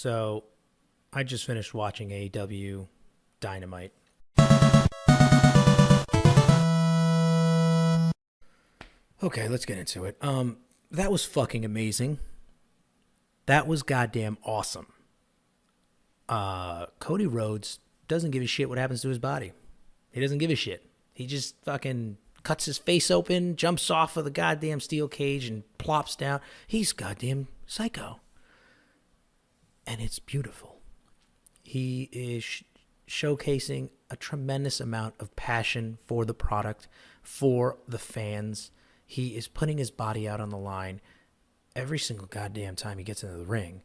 So I just finished watching AEW Dynamite. Okay, let's get into it. That was fucking amazing. That was goddamn awesome. Cody Rhodes doesn't give a shit what happens to his body. He doesn't give a shit. He just fucking cuts his face open, jumps off of the goddamn steel cage and plops down. He's goddamn psycho. And it's beautiful. He is showcasing a tremendous amount of passion for the product, for the fans. He is putting his body out on the line every single goddamn time he gets into the ring.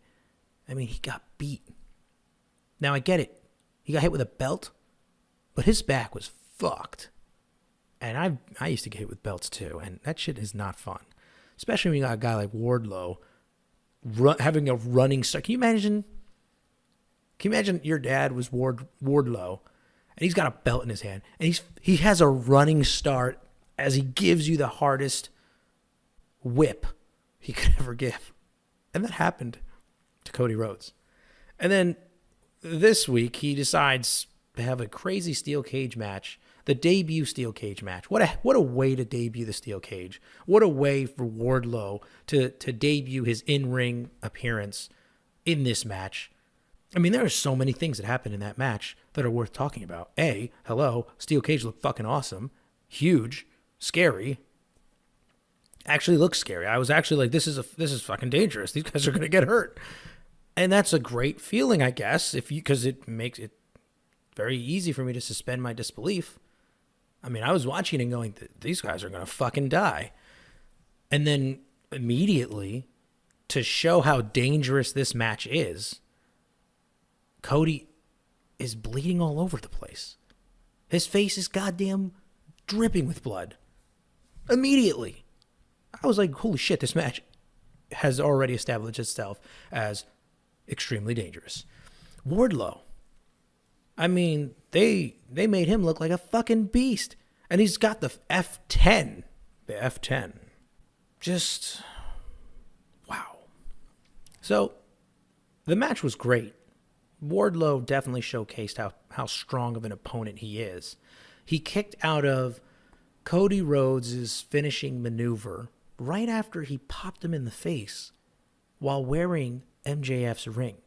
I mean, he got beat. Now, I get it. He got hit with a belt, but his back was fucked. And I used to get hit with belts too, and that shit is not fun. Especially when you got a guy like Wardlow having a running start. Can you imagine your dad was Wardlow, and he's got a belt in his hand, and he has a running start as he gives you the hardest whip he could ever give. And that happened to Cody Rhodes. And then this week, he decides to have a crazy steel cage match, the debut steel cage match. What a way to debut the steel cage. What a way for Wardlow to debut his in-ring appearance in this match. I mean, there are so many things that happened in that match that are worth talking about. Steel cage looked fucking awesome. Huge. Scary. Actually looks scary. I was actually like, this is fucking dangerous. These guys are going to get hurt. And that's a great feeling, I guess, because it makes it very easy for me to suspend my disbelief. I mean, I was watching and going, these guys are going to fucking die. And then immediately, to show how dangerous this match is, Cody is bleeding all over the place. His face is goddamn dripping with blood. Immediately. I was like, holy shit, this match has already established itself as extremely dangerous. Wardlow. I mean, they made him look like a fucking beast. And he's got the F10. The F10. Just, wow. So, the match was great. Wardlow definitely showcased how strong of an opponent he is. He kicked out of Cody Rhodes' finishing maneuver right after he popped him in the face while wearing MJF's ring.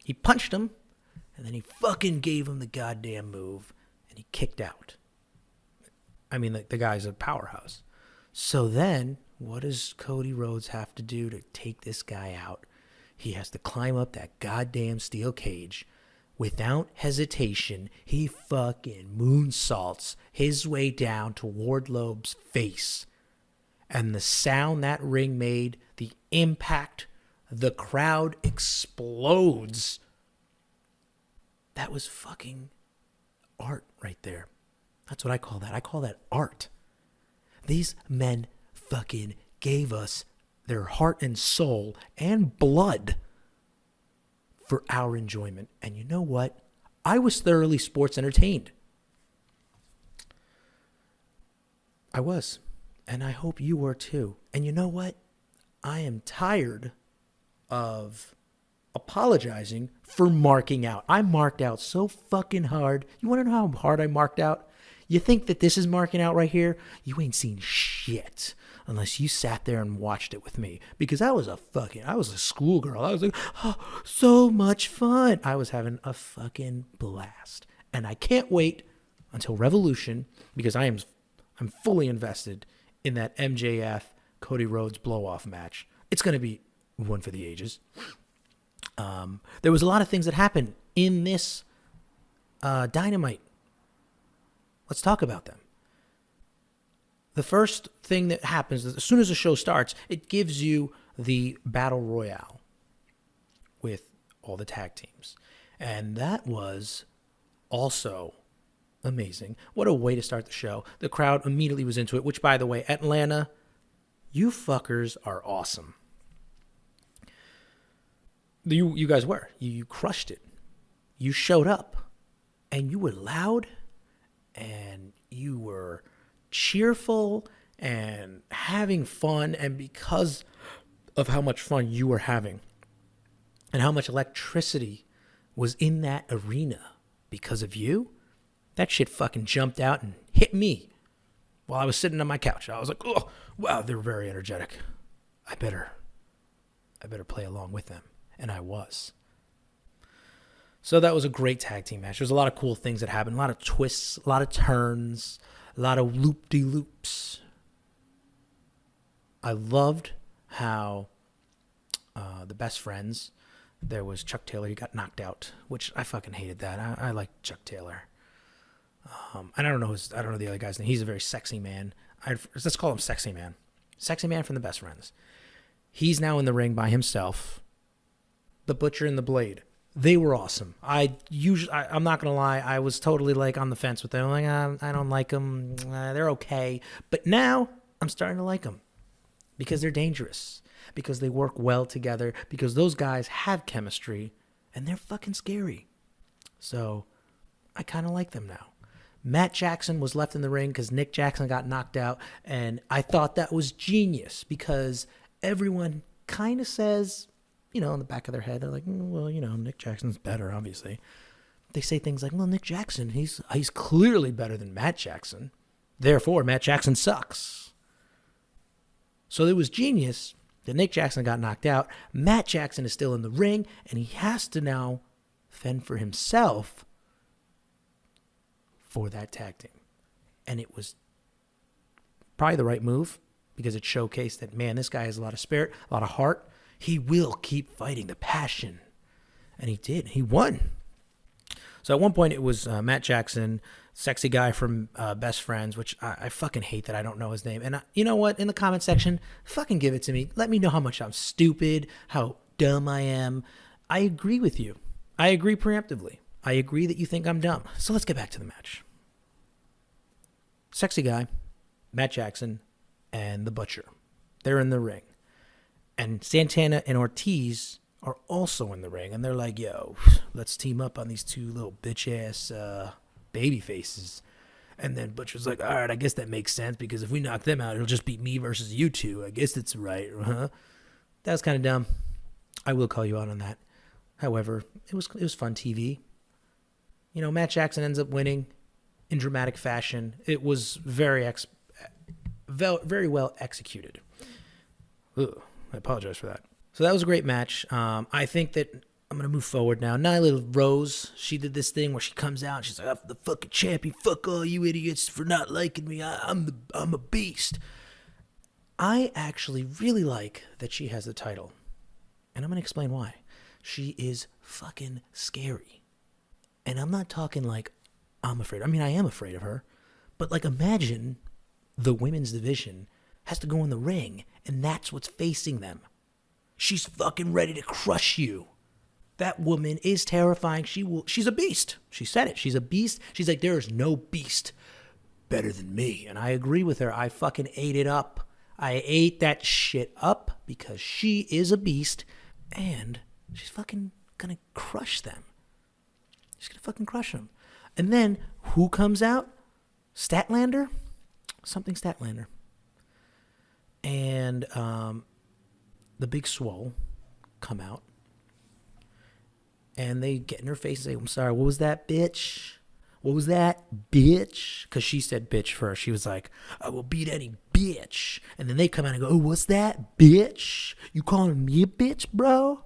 He punched him, and then he fucking gave him the goddamn move, and he kicked out. I mean, the guy's a powerhouse. So then, what does Cody Rhodes have to do to take this guy out? He has to climb up that goddamn steel cage. Without hesitation, he fucking moonsaults his way down to Wardlow's face. And the sound that ring made, the impact, the crowd explodes. That was fucking art right there. That's what I call that. I call that art. These men fucking gave us their heart and soul and blood for our enjoyment. And you know what? I was thoroughly sports entertained. I was. And I hope you were too. And you know what? I am tired of apologizing for marking out. I marked out so fucking hard. You want to know how hard I marked out? You think that this is marking out right here? You ain't seen shit unless you sat there and watched it with me. Because I was a schoolgirl. I was like, oh, so much fun. I was having a fucking blast. And I can't wait until Revolution, because I'm fully invested in that MJF Cody Rhodes blow-off match. It's going to be one for the ages. There was a lot of things that happened in this Dynamite. Let's talk about them. The first thing that happens, as soon as the show starts, it gives you the Battle Royale with all the tag teams. And that was also amazing. What a way to start the show. The crowd immediately was into it, which, by the way, Atlanta, you fuckers are awesome. You guys were. You crushed it. You showed up. And you were loud. And you were cheerful and having fun. And because of how much fun you were having, and how much electricity was in that arena because of you, that shit fucking jumped out and hit me while I was sitting on my couch. I was like, oh, wow, they're very energetic. I better play along with them. And I was. So that was a great tag team match. There's a lot of cool things that happened. A lot of twists, a lot of turns, a lot of loop-de-loops. I loved how the best friends, there was Chuck Taylor. He got knocked out, which I fucking hated that. I like Chuck Taylor. And I don't know the other guy's name. He's a very sexy man. Let's call him Sexy Man. Sexy Man from the Best Friends. He's now in the ring by himself. The Butcher and the Blade. They were awesome. I'm not going to lie. I was totally like on the fence with them. Like, I don't like them. They're okay. But now I'm starting to like them because they're dangerous, because they work well together, because those guys have chemistry and they're fucking scary. So I kind of like them now. Matt Jackson was left in the ring because Nick Jackson got knocked out. And I thought that was genius because everyone kind of says, in the back of their head, they're like, well, Nick Jackson's better, obviously. They say things like, well, Nick Jackson, he's clearly better than Matt Jackson. Therefore, Matt Jackson sucks. So it was genius that Nick Jackson got knocked out. Matt Jackson is still in the ring, and he has to now fend for himself for that tag team. And it was probably the right move because it showcased that, man, this guy has a lot of spirit, a lot of heart. He will keep fighting, the passion. And he did. He won. So at one point it was Matt Jackson, sexy guy from Best Friends, which I fucking hate that I don't know his name. And you know what? In the comment section, fucking give it to me. Let me know how much I'm stupid, how dumb I am. I agree with you. I agree preemptively. I agree that you think I'm dumb. So let's get back to the match. Sexy guy, Matt Jackson, and the Butcher. They're in the ring. And Santana and Ortiz are also in the ring. And they're like, yo, let's team up on these two little bitch-ass baby faces. And then Butcher's like, all right, I guess that makes sense because if we knock them out, it'll just be me versus you two. I guess that's right, huh? That was kind of dumb. I will call you out on that. However, it was fun TV. Matt Jackson ends up winning in dramatic fashion. It was very well executed. Ugh. I apologize for that. So that was a great match. I think that I'm going to move forward now. Nyla Rose, she did this thing where she comes out and she's like, I'm the fucking champion. Fuck all you idiots for not liking me. I'm a beast. I actually really like that she has the title. And I'm going to explain why. She is fucking scary. And I'm not talking like I'm afraid. I mean, I am afraid of her. But like imagine the women's division has to go in the ring, and that's what's facing them. She's fucking ready to crush you. That woman is terrifying. She's a beast. She said it. She's a beast. She's like, there is no beast better than me. And I agree with her. I fucking ate it up. I ate that shit up because she is a beast, and she's fucking gonna crush them. She's gonna fucking crush them. And then, who comes out? Statlander? Something Statlander. And the Big Swole come out. And they get in her face and say, I'm sorry, what was that, bitch? What was that, bitch? Because she said bitch first. She was like, I will beat any bitch. And then they come out and go, oh, what's that, bitch? You calling me a bitch, bro?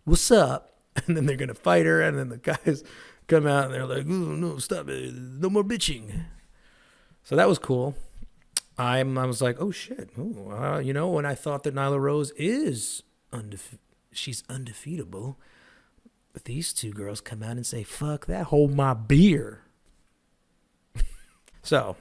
What's up? And then they're going to fight her. And then the guys come out and they're like, oh, no, stop it. No more bitching. So that was cool. I was like, oh shit. Ooh, when I thought that Nyla Rose is she's undefeatable, but these two girls come out and say, fuck that, hold my beer. So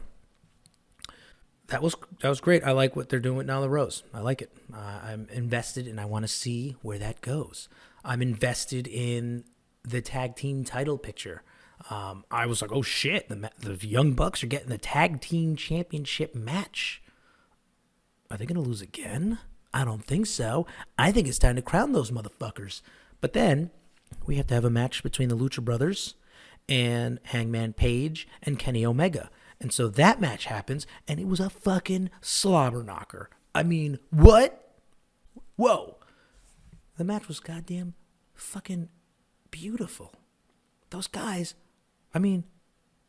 that was great. I like what they're doing with Nyla Rose. I like it. I'm invested and I want to see where that goes. I'm invested in the tag team title picture. I was like, oh shit, the Young Bucks are getting the tag team championship match. Are they going to lose again? I don't think so. I think it's time to crown those motherfuckers. But then we have to have a match between the Lucha Brothers and Hangman Page and Kenny Omega. And so that match happens, and it was a fucking slobber knocker. I mean, what? Whoa. The match was goddamn fucking beautiful. Those guys, I mean,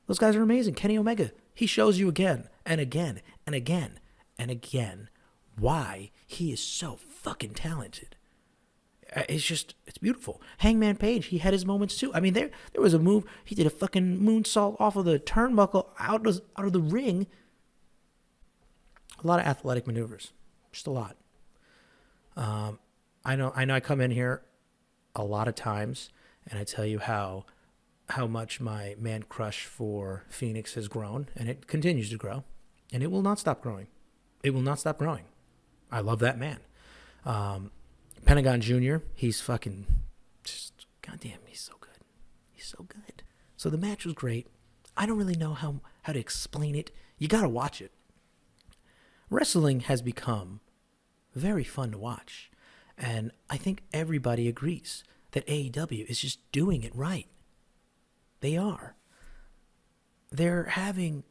those guys are amazing. Kenny Omega, he shows you again and again and again and again why he is so fucking talented. It's beautiful. Hangman Page, he had his moments too. I mean, there was a move. He did a fucking moonsault off of the turnbuckle out of the ring. A lot of athletic maneuvers. Just a lot. I know I come in here a lot of times and I tell you how much my man crush for Phoenix has grown, and it continues to grow, and it will not stop growing. It will not stop growing. I love that man. Pentagon Jr., he's fucking just, goddamn, he's so good. He's so good. So the match was great. I don't really know how to explain it. You got to watch it. Wrestling has become very fun to watch. And I think everybody agrees that AEW is just doing it right. They are. They're having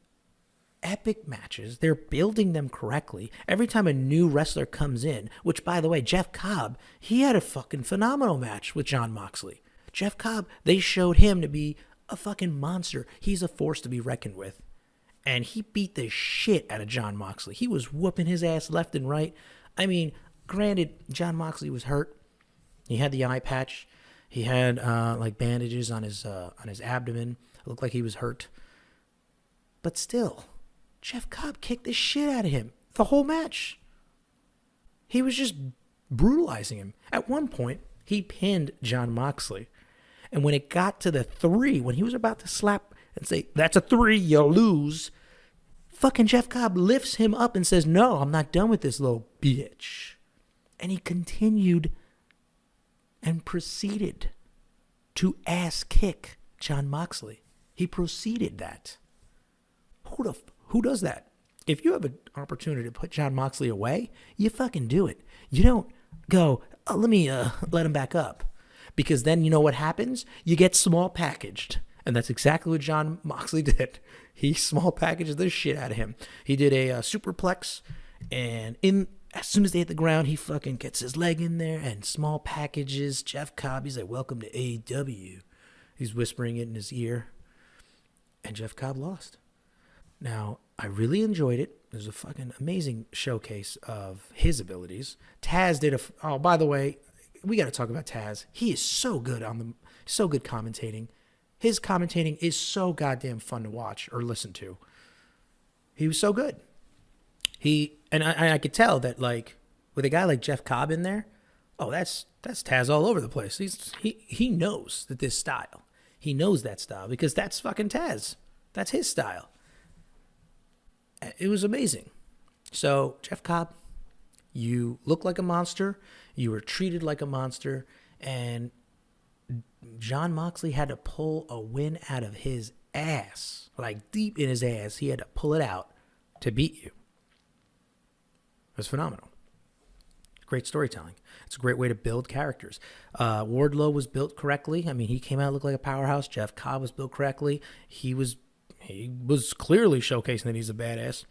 epic matches. They're building them correctly. Every time a new wrestler comes in, which, by the way, Jeff Cobb, he had a fucking phenomenal match with Jon Moxley. Jeff Cobb, they showed him to be a fucking monster. He's a force to be reckoned with. And he beat the shit out of Jon Moxley. He was whooping his ass left and right. I mean, granted, Jon Moxley was hurt. He had the eye patch. He had like bandages on his abdomen. It looked like he was hurt. But still, Jeff Cobb kicked the shit out of him the whole match. He was just brutalizing him. At one point, he pinned Jon Moxley. And when it got to the 3, when he was about to slap and say, "That's a 3, you lose," fucking Jeff Cobb lifts him up and says, "No, I'm not done with this little bitch." And he continued and proceeded to ass kick Jon Moxley. He proceeded that. Who does that? If you have an opportunity to put Jon Moxley away, you fucking do it. You don't go, "Oh, let me let him back up." Because then you know what happens? You get small packaged. And that's exactly what Jon Moxley did. He small packaged the shit out of him. He did a superplex, and as soon as they hit the ground, he fucking gets his leg in there and small packages Jeff Cobb. He's like, "Welcome to AEW." He's whispering it in his ear. And Jeff Cobb lost. Now, I really enjoyed it. It was a fucking amazing showcase of his abilities. Taz did oh, by the way, we got to talk about Taz. He is so good so good commentating. His commentating is so goddamn fun to watch or listen to. He was so good. I could tell that, like, with a guy like Jeff Cobb in there, oh, that's Taz all over the place. He knows that this style. He knows that style because that's fucking Taz. That's his style. It was amazing. So, Jeff Cobb, you look like a monster. You were treated like a monster. And Jon Moxley had to pull a win out of his ass. Like, deep in his ass. He had to pull it out to beat you. It was phenomenal. Great storytelling. It's a great way to build characters. Wardlow was built correctly. I mean, he came out looked like a powerhouse. Jeff Cobb was built correctly. He was clearly showcasing that he's a badass.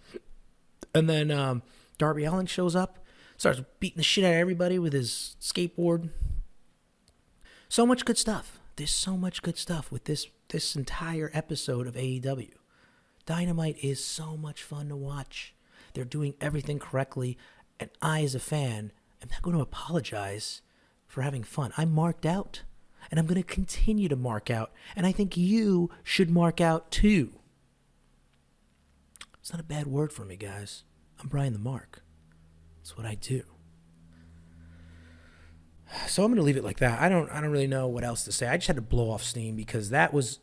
And then Darby Allin shows up, starts beating the shit out of everybody with his skateboard. So much good stuff. There's so much good stuff with this entire episode of AEW. Dynamite is so much fun to watch. They're doing everything correctly, and I, as a fan, am not going to apologize for having fun. I marked out, and I'm going to continue to mark out, and I think you should mark out too. It's not a bad word for me, guys. I'm Brian the Mark. That's what I do. So I'm going to leave it like that. I don't really know what else to say. I just had to blow off steam because that was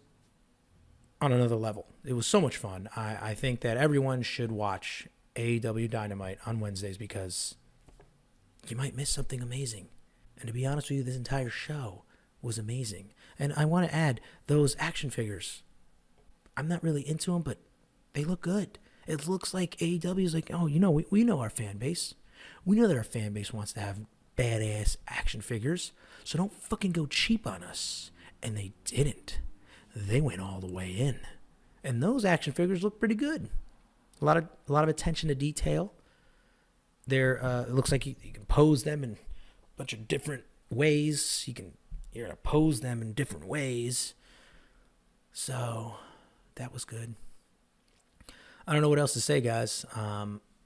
on another level. It was so much fun. I think that everyone should watch AEW Dynamite on Wednesdays because you might miss something amazing. And to be honest with you, this entire show was amazing. And I want to add those action figures. I'm not really into them, but they look good. It looks like AEW is like, oh, you know, we know our fan base. We know that our fan base wants to have badass action figures, so don't fucking go cheap on us. And they didn't. They went all the way in. And those action figures look pretty good. A lot of attention to detail. It looks like you can pose them in a bunch of different ways. You can, You're going to pose them in different ways. So that was good. I don't know what else to say, guys.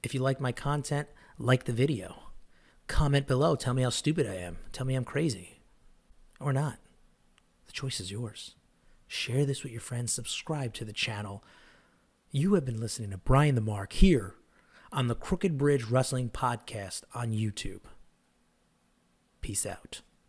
If you like my content, like the video. Comment below. Tell me how stupid I am. Tell me I'm crazy. Or not. The choice is yours. Share this with your friends. Subscribe to the channel. You have been listening to Brian the Mark here on the Crooked Bridge Wrestling Podcast on YouTube. Peace out.